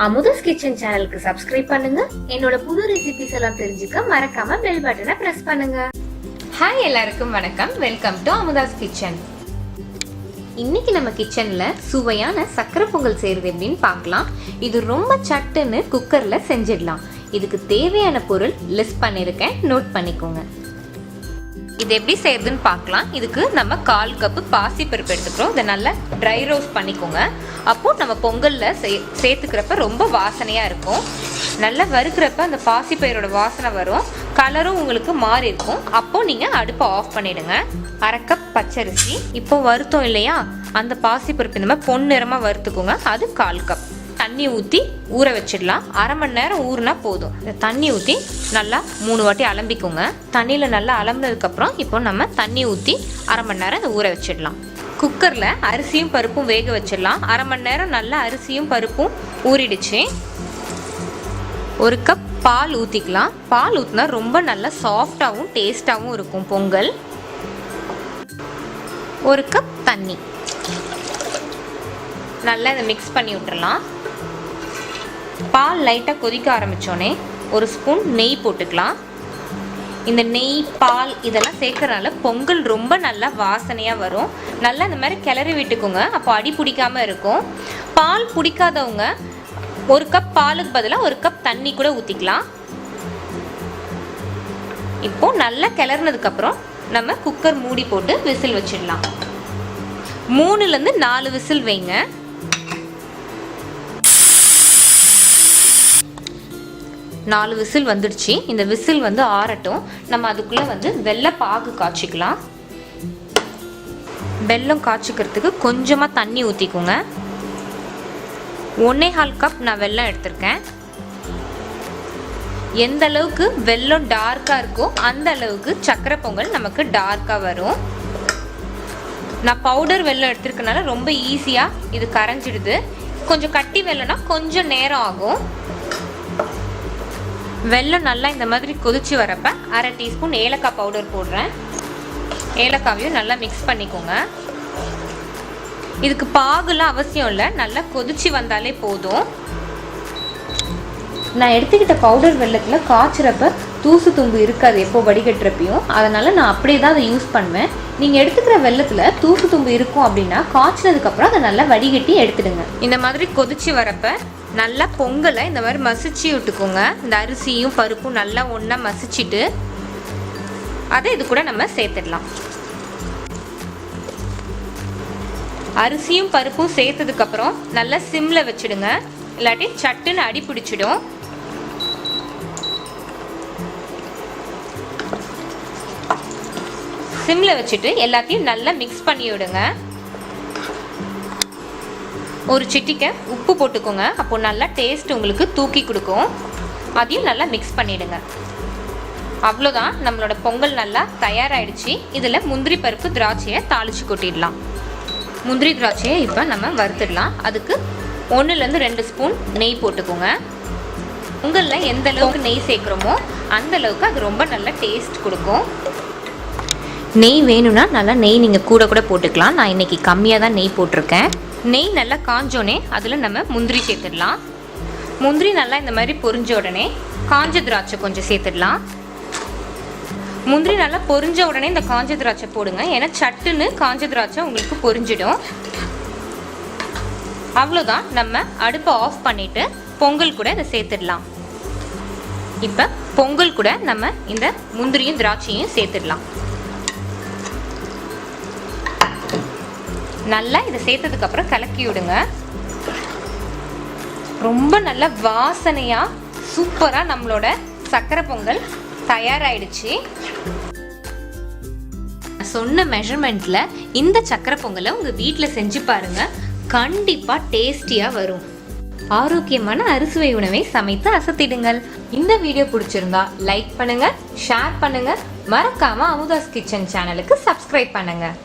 Amudha's kitchen சேனலுக்கு subscribe பண்ணுங்க. என்னோட புது ரெசிபிஸ் எல்லாம் தெரிஞ்சுக்க மறக்காம பெல் பட்டனை பிரஸ் பண்ணுங்க. ஹாய், எல்லாருக்கும் வணக்கம். Welcome to Amudha's kitchen. இன்னைக்கு நம்ம கிச்சன்ல சுவையான சக்கரை பொங்கல் செய்யறது எப்படின்னு பார்க்கலாம். இது ரொம்ப சட்டுன்னு குக்கர்ல செஞ்சிடலாம். இதுக்கு தேவையான பொருள் லிஸ்ட் பண்ணிருக்கேன், நோட் பண்ணிக்கோங்க. இது எப்படி செய்யறதுன்னு பார்க்கலாம். இதுக்கு நம்ம 1/4 கப்பு பாசிப்பருப்பு எடுத்துக்கிறோம். இதை நல்லா ட்ரை ரோஸ்ட் பண்ணிக்கோங்க. அப்போ நம்ம பொங்கல்ல சேர்த்துக்கிறப்ப ரொம்ப வாசனையா இருக்கும். நல்லா வறுக்கிறப்ப அந்த பாசிப்பயிரோட வாசனை வரும். கலரும் உங்களுக்கு மாறி இருக்கும். அப்போ நீங்க அடுப்பை ஆஃப் பண்ணிடுங்க. 1/2 கப் பச்சரிசி. இப்போ வறுத்தோம் இல்லையா, அந்த பாசிப்பருப்பு இந்த மாதிரி பொன்னிறமா வறுத்துக்கோங்க. அது 1/4 கப். தண்ணி ஊற்றி ஊற வச்சிடலாம். 1/2 மணி நேரம் ஊறுனா போதும். தண்ணி ஊற்றி நல்லா 3 வாட்டி அலம்பிக்கோங்க. தண்ணியில் நல்லா அலம்பினதுக்கப்புறம் இப்போ நம்ம தண்ணி ஊற்றி 1/2 மணி நேரம் இதை ஊற வச்சிடலாம். குக்கரில் அரிசியும் பருப்பும் வேக வச்சிடலாம். 1/2 மணி நேரம் நல்லா அரிசியும் பருப்பும் ஊறிடுச்சு. 1 கப் பால் ஊற்றிக்கலாம். பால் ஊற்றினா ரொம்ப நல்லா சாஃப்டாகவும் டேஸ்டாகவும் இருக்கும் பொங்கல். 1 கப் தண்ணி நல்லா இதை மிக்ஸ் பண்ணி விட்டுறலாம். பால் லைட்டாக கொதிக்க ஆரம்பித்தோடனே 1 ஸ்பூன் நெய் போட்டுக்கலாம். இந்த நெய், பால் இதெல்லாம் சேர்க்கறனால பொங்கல் ரொம்ப நல்லா வாசனையாக வரும். நல்லா இந்த மாதிரி கிளறி விட்டுக்கோங்க. அப்போ அடி பிடிக்காமல் இருக்கும். பால் பிடிக்காதவங்க 1 கப் பாலுக்கு பதிலாக 1 கப் தண்ணி கூட ஊற்றிக்கலாம். இப்போ நல்லா கிளறினதுக்கப்புறம் நம்ம குக்கர் மூடி போட்டு விசில் வச்சிடலாம். 3லேருந்து 4 விசில் வைங்க. 4 விசில் வந்துடுச்சு. இந்த விசில் ஆறட்டும். நம்ம அதுக்குள்ளே வெள்ளை பாகு காய்ச்சிக்கலாம். வெல்லம் காய்ச்சிக்கிறதுக்கு கொஞ்சமாக தண்ணி ஊற்றிக்கோங்க. 1/4 கப் நான் வெல்லம் எடுத்திருக்கேன். எந்த அளவுக்கு வெல்லம் டார்க்காக இருக்கோ அந்த அளவுக்கு சக்கரை பொங்கல் நமக்கு டார்க்காக வரும். நான் பவுடர் வெல்லம் எடுத்திருக்கனால ரொம்ப ஈஸியாக இது கரைஞ்சிடுது. கொஞ்சம் கட்டி வெல்லம்னா கொஞ்சம் நேரம் ஆகும். வெல்லம் நல்லா இந்த மாதிரி கொதிச்சு வரப்ப 1/2 டீஸ்பூன் ஏலக்காய் பவுடர் போடுறேன். ஏலக்காவையும் நல்லா மிக்ஸ் பண்ணிக்கோங்க. இதுக்கு பாகுலாம் அவசியம் இல்லை, நல்லா கொதிச்சு வந்தாலே போதும். நான் எடுத்துக்கிட்ட பவுடர் வெல்லத்தில் காய்ச்சிறப்ப தூசு தும்பு இருக்காது எப்போ வடிகட்டுறப்பையும். அதனால் நான் அப்படியே தான் அதை யூஸ் பண்ணுவேன். நீங்கள் எடுத்துக்கிற வெல்லத்தில் தூசு தும்பு இருக்கும் அப்படின்னா காய்ச்சினதுக்கப்புறம் அதை நல்லா வடிகட்டி எடுத்துடுங்க. இந்த மாதிரி கொதிச்சு வரப்ப நல்லா பொங்கலை இந்த மாதிரி மசிச்சு விட்டுக்கோங்க. இந்த அரிசியும் பருப்பும் நல்லா ஒன்றா மசிச்சுட்டு அதை இது கூட நம்ம சேர்த்துடலாம். அரிசியும் பருப்பும் சேர்த்ததுக்கப்புறம் நல்லா சிம்மில் வச்சுடுங்க. இல்லாட்டி சட்டுன்னு அடி பிடிச்சிடும். சிம்மில் வச்சுட்டு எல்லாத்தையும் நல்லா மிக்ஸ் பண்ணி விடுங்க. ஒரு சிட்டிக்கை உப்பு போட்டுக்கோங்க. அப்போ நல்லா டேஸ்ட் உங்களுக்கு தூக்கி கொடுக்கும். அதையும் நல்லா மிக்ஸ் பண்ணிவிடுங்க. அவ்வளோதான், நம்மளோட பொங்கல் நல்லா தயாராகிடுச்சு. இதில் முந்திரி பருப்பு திராட்சையை தாளித்து கொட்டிடலாம். முந்திரி திராட்சையை இப்போ நம்ம வறுத்துடலாம். அதுக்கு 1லேருந்து 2 ஸ்பூன் நெய் போட்டுக்கோங்க. பொங்கலில் எந்த அளவுக்கு நெய் சேர்க்குறோமோ அந்த அளவுக்கு அது ரொம்ப நல்ல டேஸ்ட் கொடுக்கும். நெய் வேணும்னா நல்லா நெய் நீங்கள் கூட போட்டுக்கலாம். நான் இன்றைக்கி கம்மியாக தான் நெய் போட்டிருக்கேன். நெய் நல்லா காஞ்சோடனே அதில் நம்ம முந்திரி சேர்த்துடலாம். முந்திரி நல்லா இந்த மாதிரி பொரிஞ்ச உடனே காஞ்ச திராட்சை கொஞ்சம் சேர்த்துடலாம். முந்திரி நல்லா பொரிஞ்ச உடனே இந்த காஞ்ச திராட்சை போடுங்க. ஏன்னா சட்டுன்னு காஞ்ச திராட்சை உங்களுக்கு பொரிஞ்சிடும். அவ்வளோதான், நம்ம அடுப்பை ஆஃப் பண்ணிவிட்டு பொங்கல் கூட இதை சேர்த்துடலாம். இப்போ பொங்கல் கூட நம்ம இந்த முந்திரியும் திராட்சையும் சேர்த்துடலாம். நல்லா இதை சேர்த்ததுக்கப்புறம் கலக்கி விடுங்க. ரொம்ப நல்ல வாசனையாக சூப்பராக நம்மளோட சக்கரை பொங்கல் தயாராகிடுச்சு. சொன்ன மெஷர்மெண்ட்டில் இந்த சக்கரை பொங்கலை உங்கள் வீட்டில் செஞ்சு பாருங்கள். கண்டிப்பாக டேஸ்டியாக வரும். ஆரோக்கியமான அறுசுவை உணவை சமைத்து அசத்திடுங்கள். இந்த வீடியோ பிடிச்சிருந்தா லைக் பண்ணுங்கள், ஷேர் பண்ணுங்கள். மறக்காமல் அமுதாஸ் கிச்சன் சேனலுக்கு சப்ஸ்கிரைப் பண்ணுங்கள்.